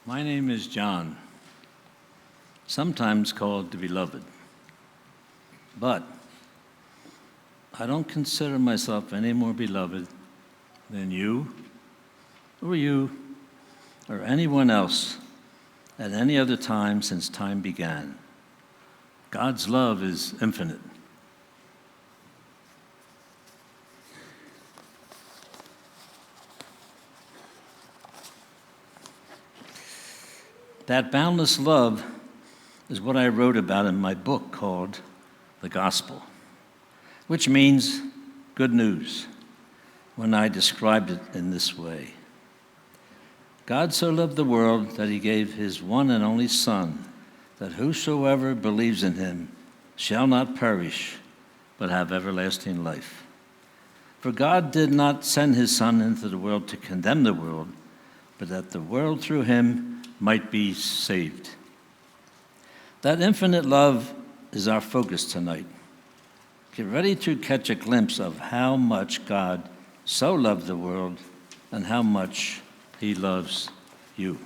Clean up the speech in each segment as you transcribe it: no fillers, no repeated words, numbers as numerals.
My name is John, sometimes called the Beloved. But I don't consider myself any more beloved than you, or anyone else at any other time since time began. God's love is infinite. That boundless love is what I wrote about in my book called The Gospel, which means good news when I described it in this way. God so loved the world that he gave his one and only Son, that whosoever believes in him shall not perish, but have everlasting life. For God did not send his Son into the world to condemn the world, but that the world through him might be saved. That infinite love is our focus tonight. Get ready to catch a glimpse of how much God so loved the world and how much he loves you.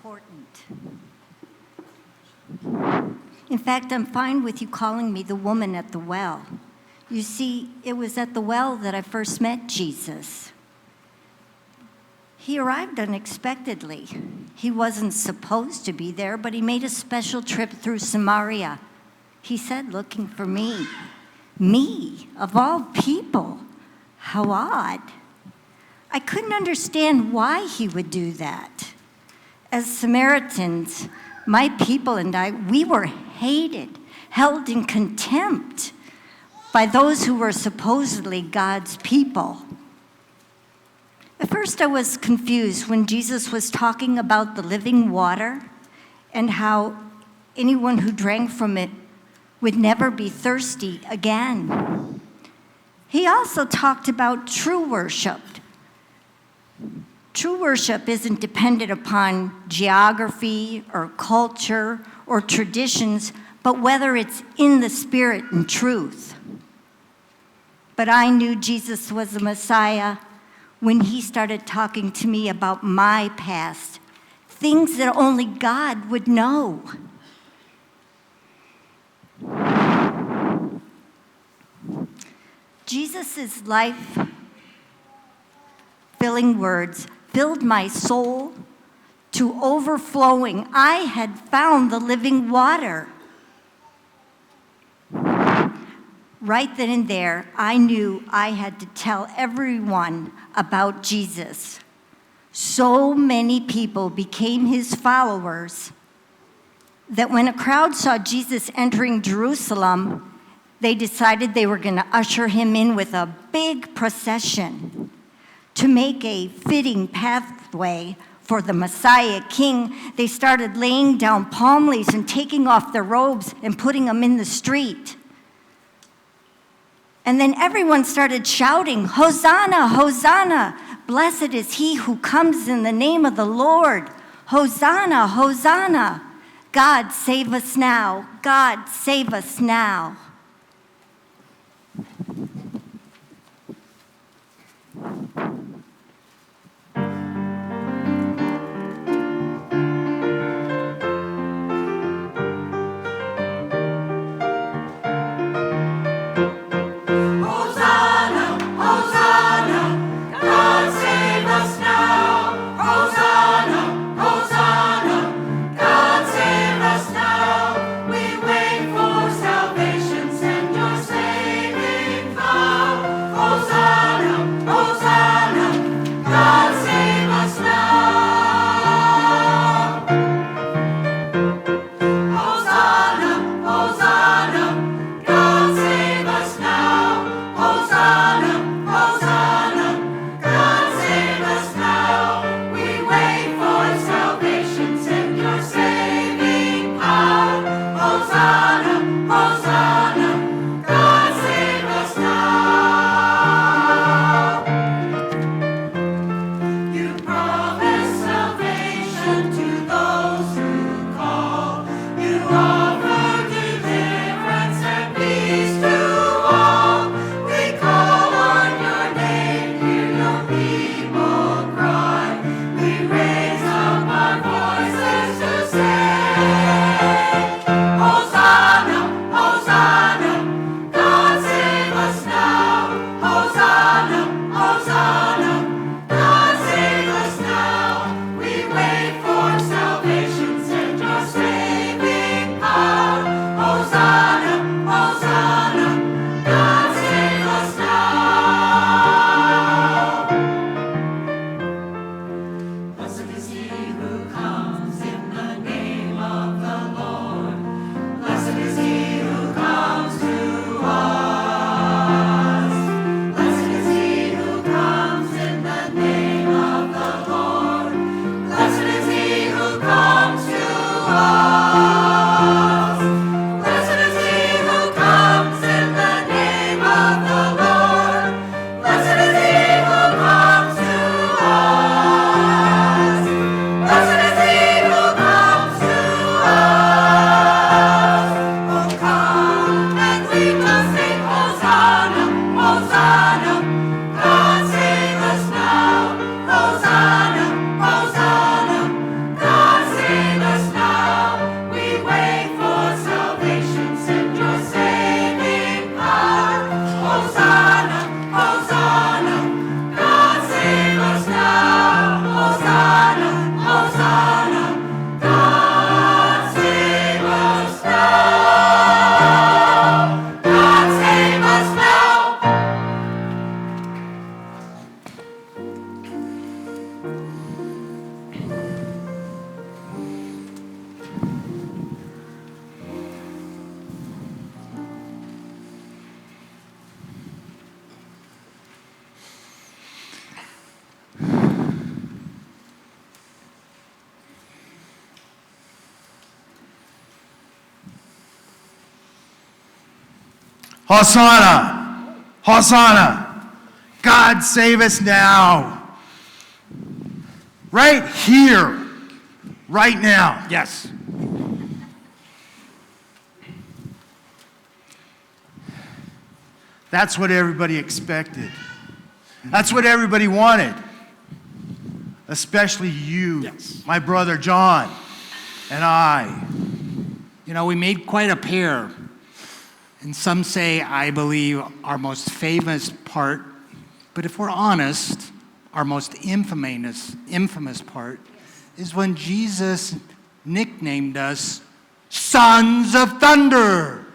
important. In fact, I'm fine with you calling me the woman at the well. You see, it was at the well that I first met Jesus. He arrived unexpectedly. He wasn't supposed to be there, but he made a special trip through Samaria. He said, looking for me. Me, of all people. How odd. I couldn't understand why he would do that. As Samaritans, my people and I, we were hated, held in contempt by those who were supposedly God's people. At first, I was confused when Jesus was talking about the living water and how anyone who drank from it would never be thirsty again. He also talked about true worship. True worship isn't dependent upon geography or culture or traditions, but whether it's in the spirit and truth. But I knew Jesus was the Messiah when he started talking to me about my past, things that only God would know. Jesus' life-filling words filled my soul to overflowing. I had found the living water. Right then and there, I knew I had to tell everyone about Jesus. So many people became his followers that when a crowd saw Jesus entering Jerusalem, they decided they were going to usher him in with a big procession to make a fitting pathway for the Messiah King. They started laying down palm leaves and taking off their robes and putting them in the street. And then everyone started shouting, "Hosanna, Hosanna! Blessed is he who comes in the name of the Lord. Hosanna, Hosanna! God, save us now. God, save us now." We wait for salvation, send your saving fire. Hosanna! Hosanna! God save us now. Right here. Right now. Yes. That's what everybody expected. That's what everybody wanted. Especially you, Yes. my brother John, and I. You know, we made quite a pair. And some say, I believe, our most famous part. But if we're honest, our most infamous part is when Jesus nicknamed us Sons of Thunder.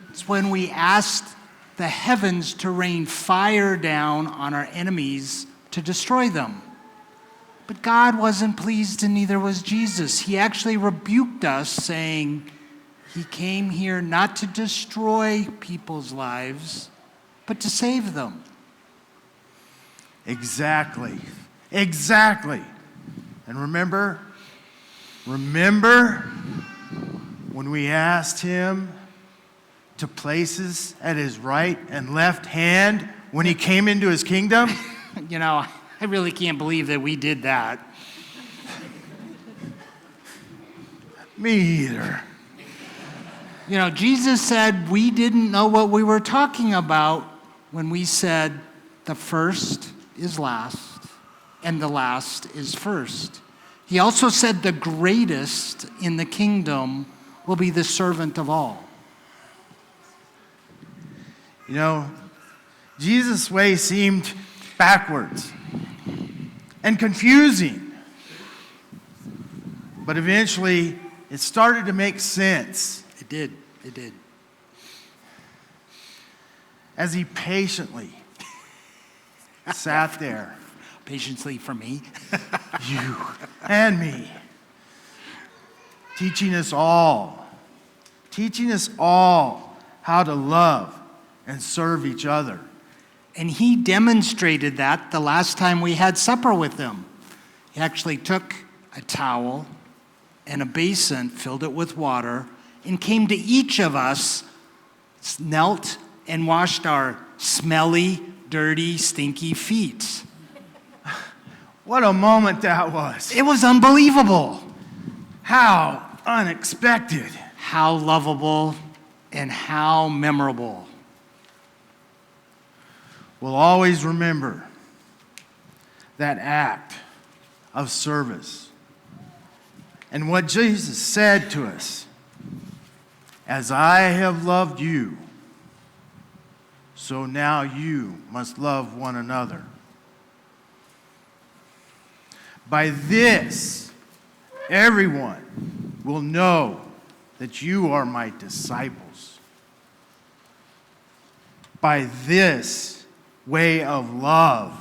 It's when we asked the heavens to rain fire down on our enemies to destroy them. But God wasn't pleased, and neither was Jesus. He actually rebuked us, saying he came here not to destroy people's lives, but to save them. Exactly. Exactly. And remember when we asked him to place us at his right and left hand when he came into his kingdom? You know, I really can't believe that we did that. Me either. You know, Jesus said we didn't know what we were talking about when we said the first is last and the last is first. He also said the greatest in the kingdom will be the servant of all. You know, Jesus' way seemed backwards and confusing. But eventually, it started to make sense. It did. It did. As he patiently sat there, Patiently for me. you and me, teaching us all how to love and serve each other. And he demonstrated that the last time we had supper with him. He actually took a towel and a basin, filled it with water, and came to each of us, knelt, and washed our smelly, dirty, stinky feet. What a moment that was. It was unbelievable. How unexpected. How lovable and how memorable. We'll always remember that act of service and what Jesus said to us, as I have loved you, so now you must love one another. By this, everyone will know that you are my disciples. By this way of love.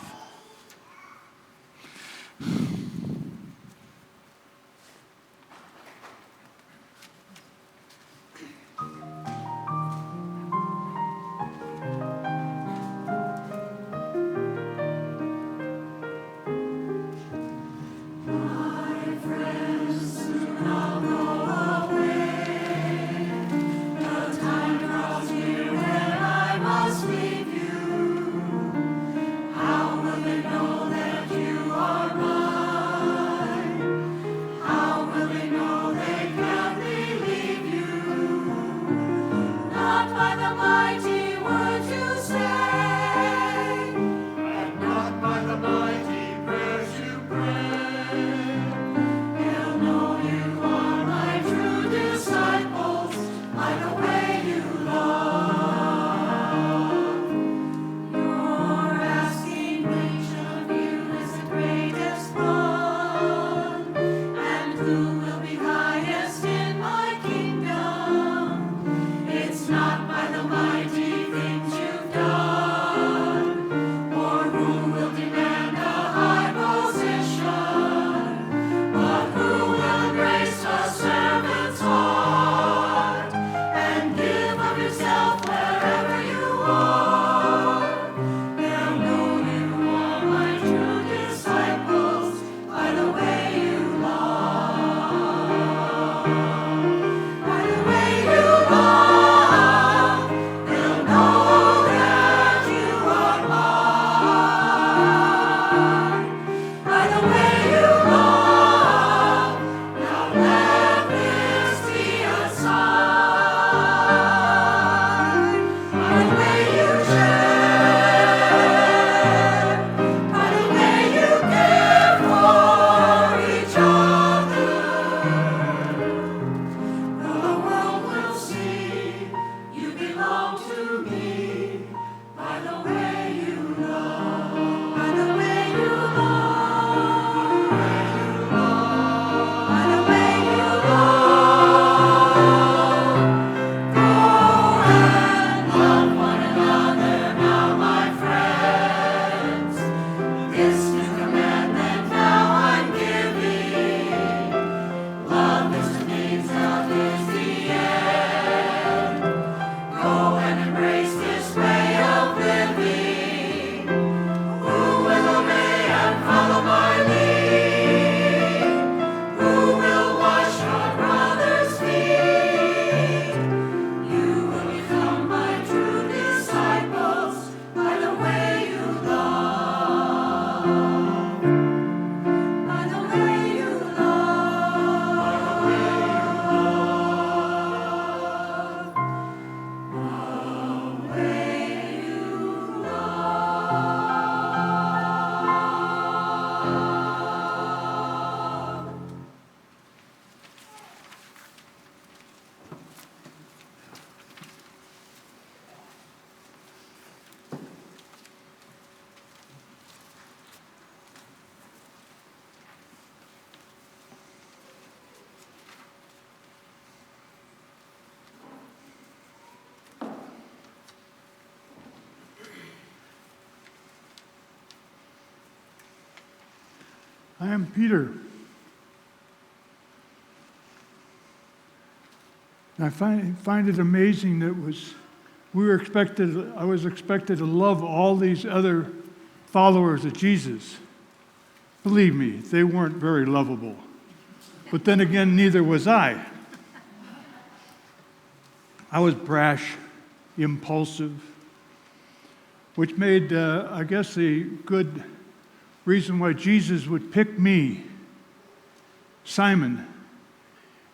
How I am Peter. And I find it amazing that I was expected to love all these other followers of Jesus. Believe me, they weren't very lovable. But then again, neither was I. I was brash, impulsive, which made, I guess, a good reason why Jesus would pick me, Simon,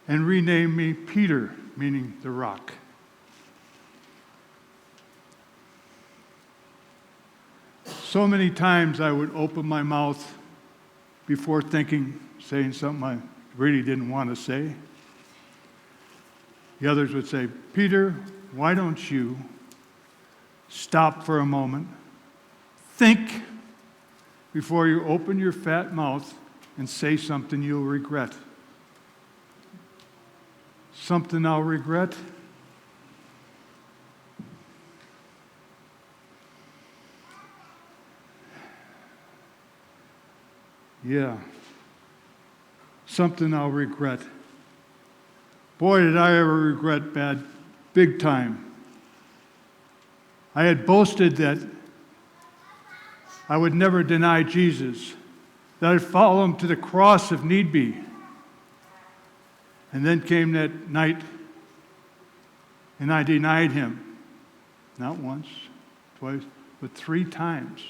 and rename me Peter, meaning the rock. So many times I would open my mouth before saying something I really didn't want to say. The others would say, Peter, why don't you stop for a moment, think before you open your fat mouth and say something you'll regret. Something I'll regret? Yeah. Something I'll regret. Boy, did I ever regret big time. I had boasted that I would never deny Jesus, that I'd follow him to the cross if need be. And then came that night, and I denied him. Not once, twice, but 3 times.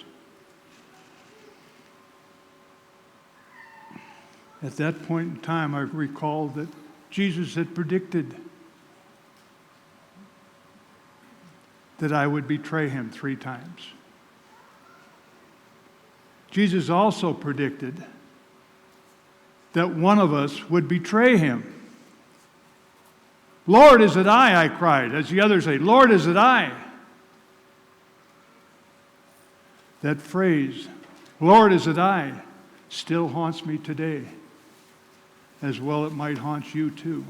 At that point in time, I recalled that Jesus had predicted that I would betray him 3 times. Jesus also predicted that one of us would betray him. Lord, is it I cried, as the others say, Lord, is it I? That phrase, Lord, is it I, still haunts me today. As well it might haunt you too.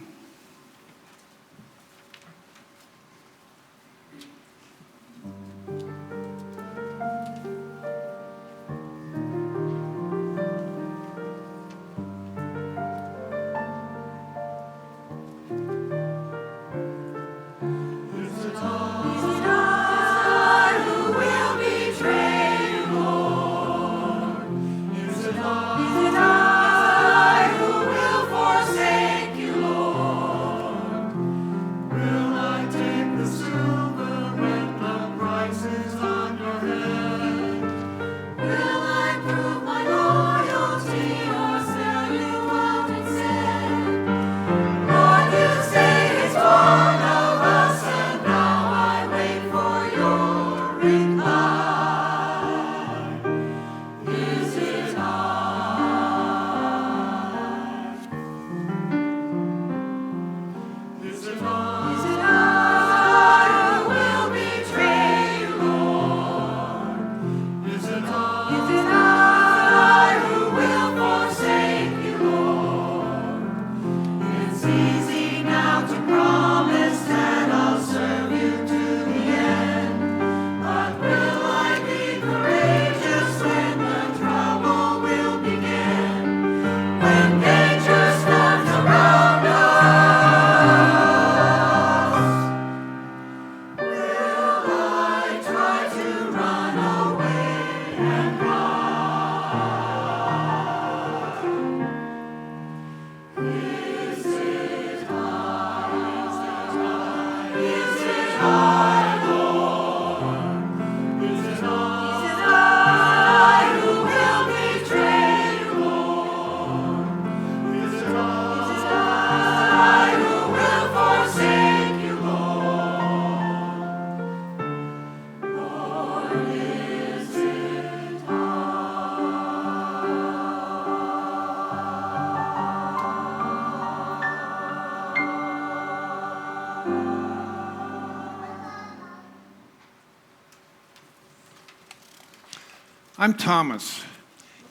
I'm Thomas.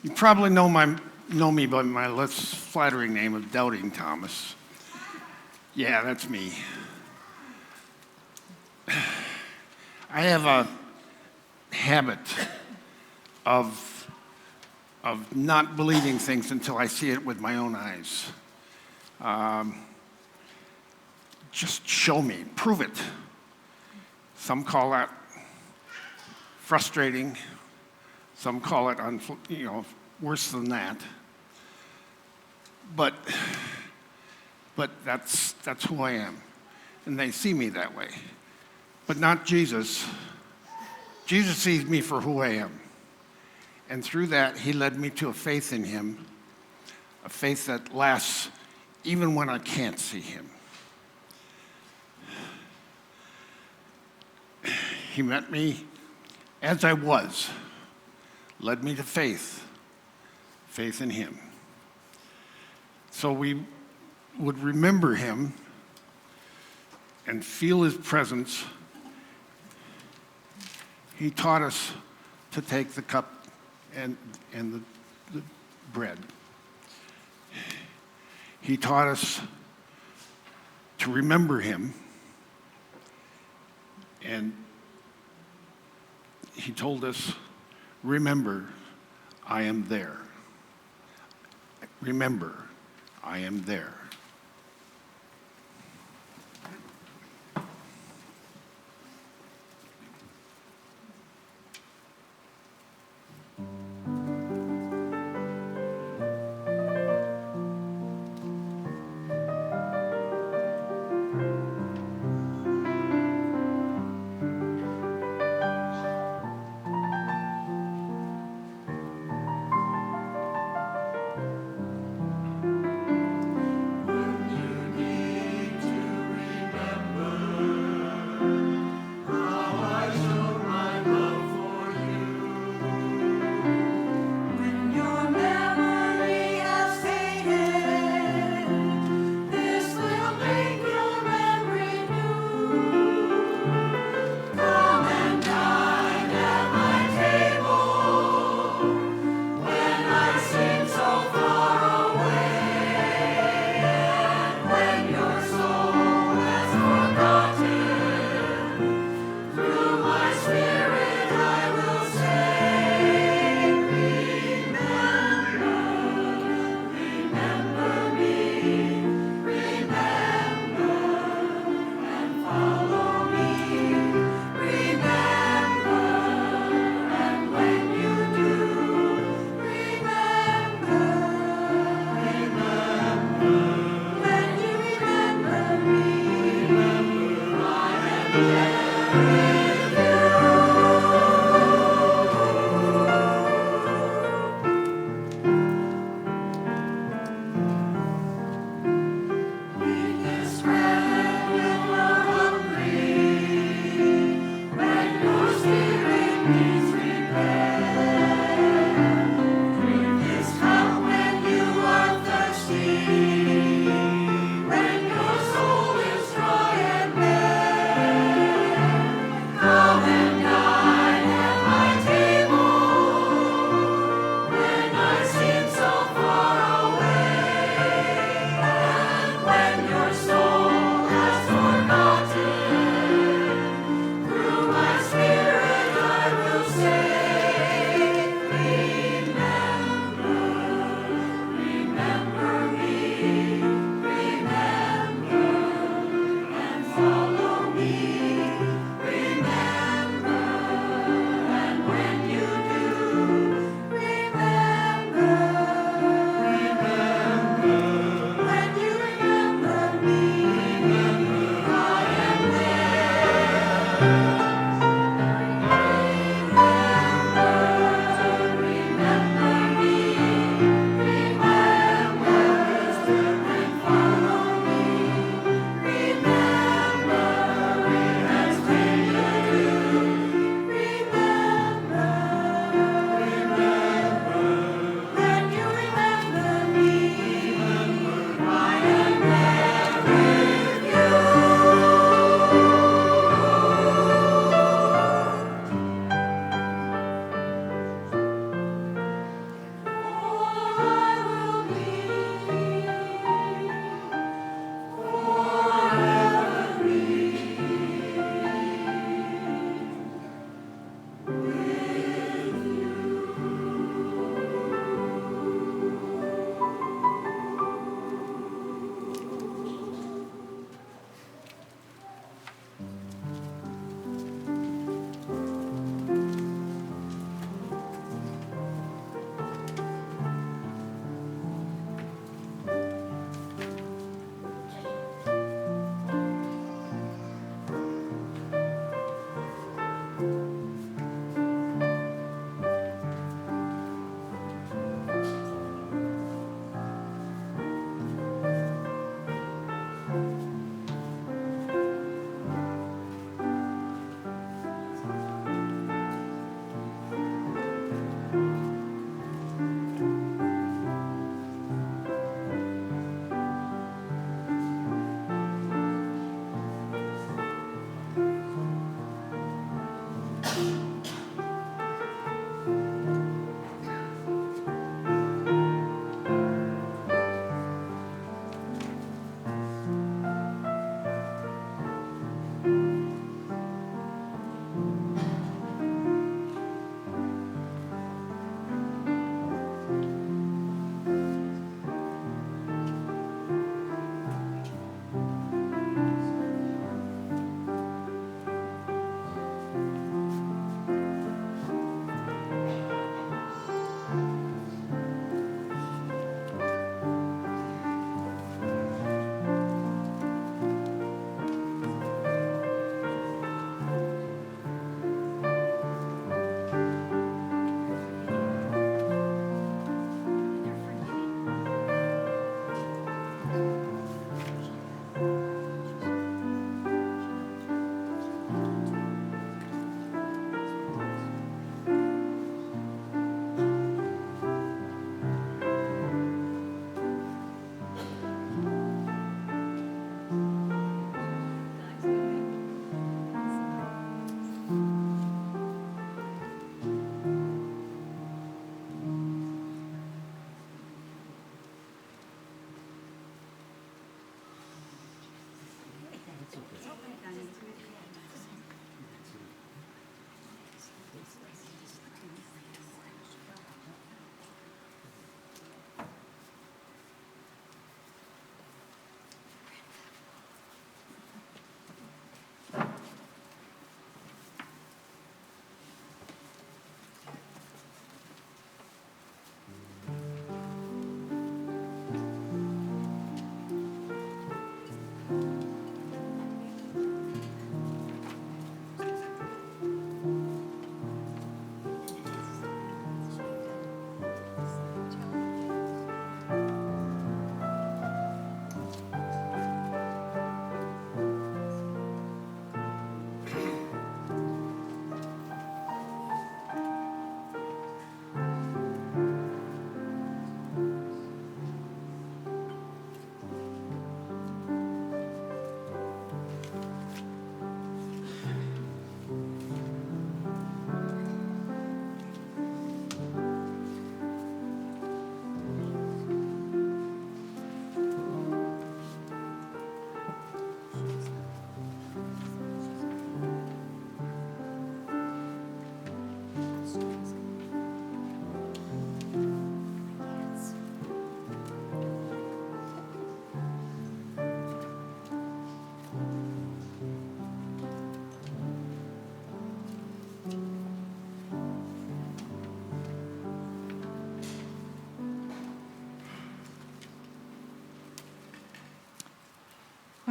You probably know me by my less flattering name of Doubting Thomas. Yeah, that's me. I have a habit of of not believing things until I see it with my own eyes. Just show me, prove it. Some call that frustrating. Some call it, worse than that. But that's who I am, and they see me that way. But not Jesus. Jesus sees me for who I am. And through that, he led me to a faith in him, a faith that lasts even when I can't see him. He met me as I was, led me to faith in him. So we would remember him and feel his presence. He taught us to take the cup and the bread. He taught us to remember him, and he told us, remember, I am there. Remember, I am there.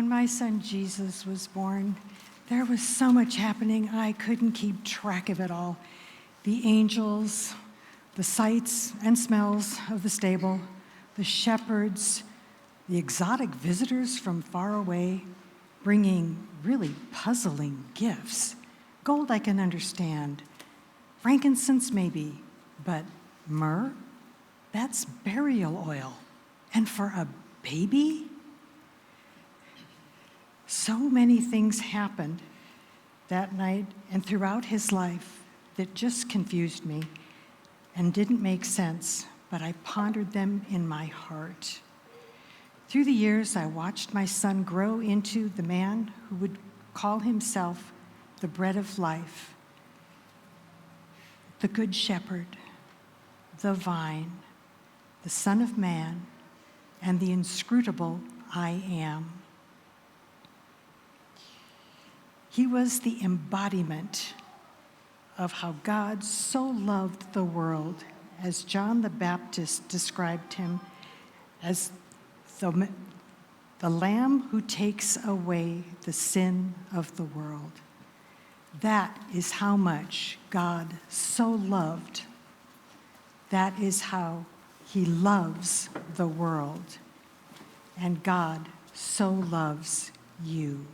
When my son Jesus was born, there was so much happening, I couldn't keep track of it all. The angels, the sights and smells of the stable, the shepherds, the exotic visitors from far away, bringing really puzzling gifts. Gold I can understand, frankincense maybe, but myrrh? That's burial oil. And for a baby? So many things happened that night and throughout his life that just confused me and didn't make sense, but I pondered them in my heart. Through the years, I watched my son grow into the man who would call himself the bread of life, the good shepherd, the vine, the Son of Man, and the inscrutable I am. He was the embodiment of how God so loved the world, as John the Baptist described him as the Lamb who takes away the sin of the world. That is how much God so loved. That is how he loves the world. And God so loves you.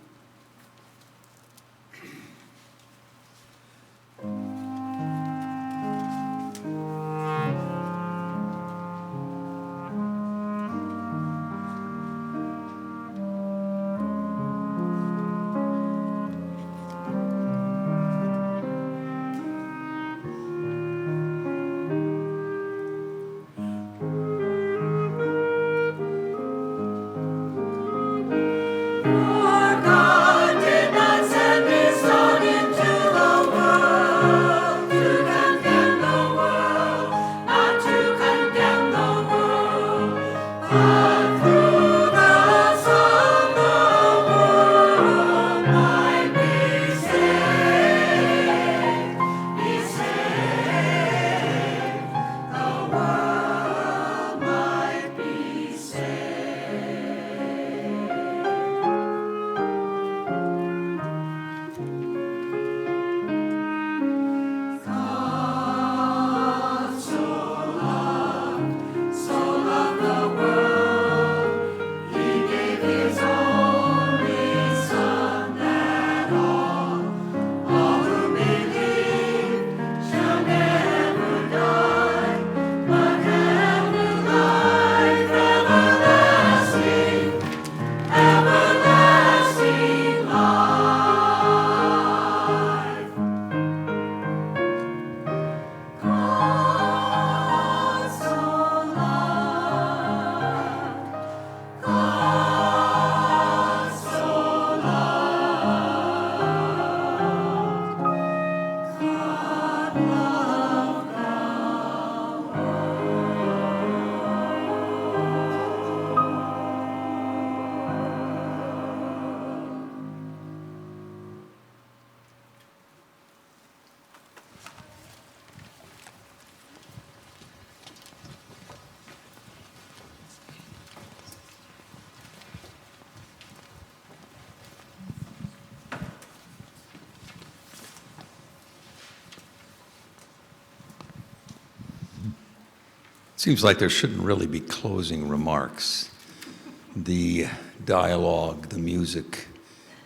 Seems like there shouldn't really be closing remarks. The dialogue, the music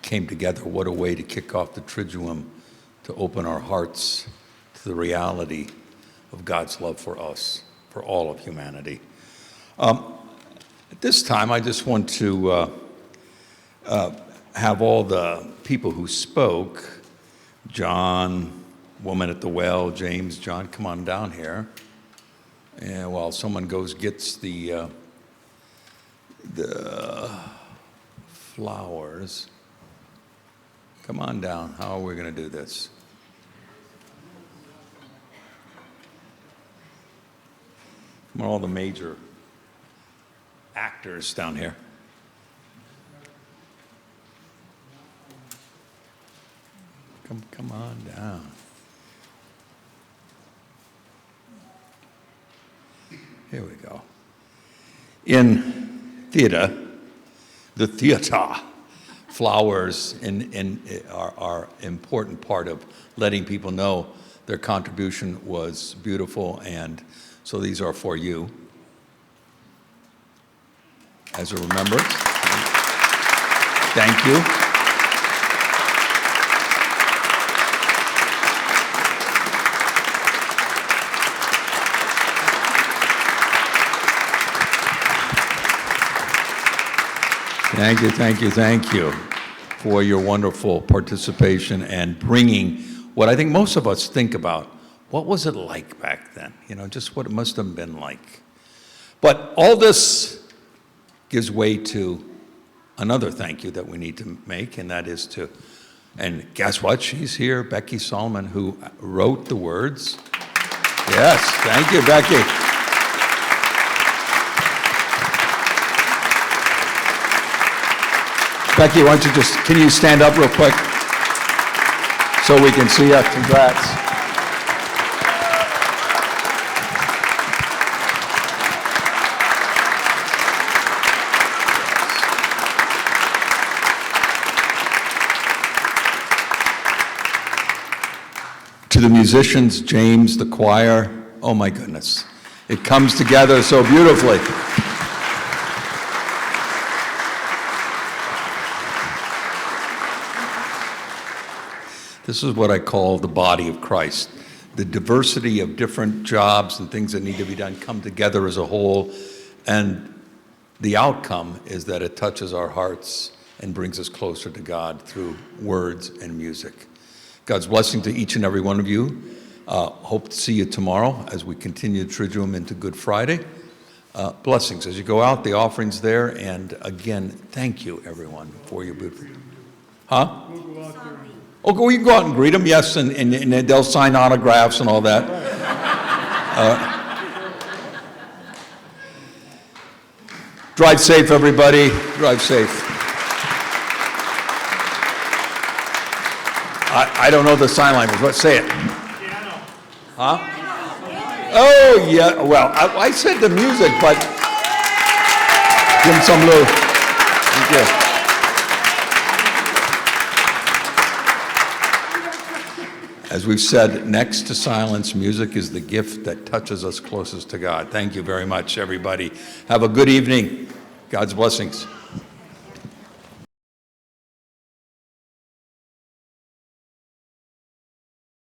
came together. What a way to kick off the Triduum, to open our hearts to the reality of God's love for us, for all of humanity. At this time, I just want to have all the people who spoke, John, woman at the well, James, John, come on down here. And while someone gets the flowers, come on down. How are we going to do this? Come on, all the major actors down here. Come on down. Here we go. In theater, the theater, flowers are an important part of letting people know their contribution was beautiful, and so these are for you as a remembrance. Thank you. Thank you, thank you, thank you for your wonderful participation and bringing what I think most of us think about. What was it like back then? You know, just what it must have been like. But all this gives way to another thank you that we need to make, and that is to, and guess what? She's here, Becky Solomon, who wrote the words. Yes, thank you, Becky. Becky, why don't you can you stand up real quick so we can see you? Congrats. To the musicians, James, the choir, oh my goodness. It comes together so beautifully. This is what I call the body of Christ. The diversity of different jobs and things that need to be done come together as a whole, and the outcome is that it touches our hearts and brings us closer to God through words and music. God's blessing to each and every one of you. Hope to see you tomorrow as we continue Triduum into Good Friday. Blessings as you go out, the offering's there, and again, thank you everyone for your beautiful. Huh? We'll go out there. Oh, we can go out and greet them, yes, and they'll sign autographs and all that. Drive safe, everybody. Drive safe. I don't know the sign language. What? Say it. Piano. Huh? Oh, yeah. Well, I said the music, but give him some love. Thank you. As we've said, next to silence, music is the gift that touches us closest to God. Thank you very much, everybody. Have a good evening. God's blessings.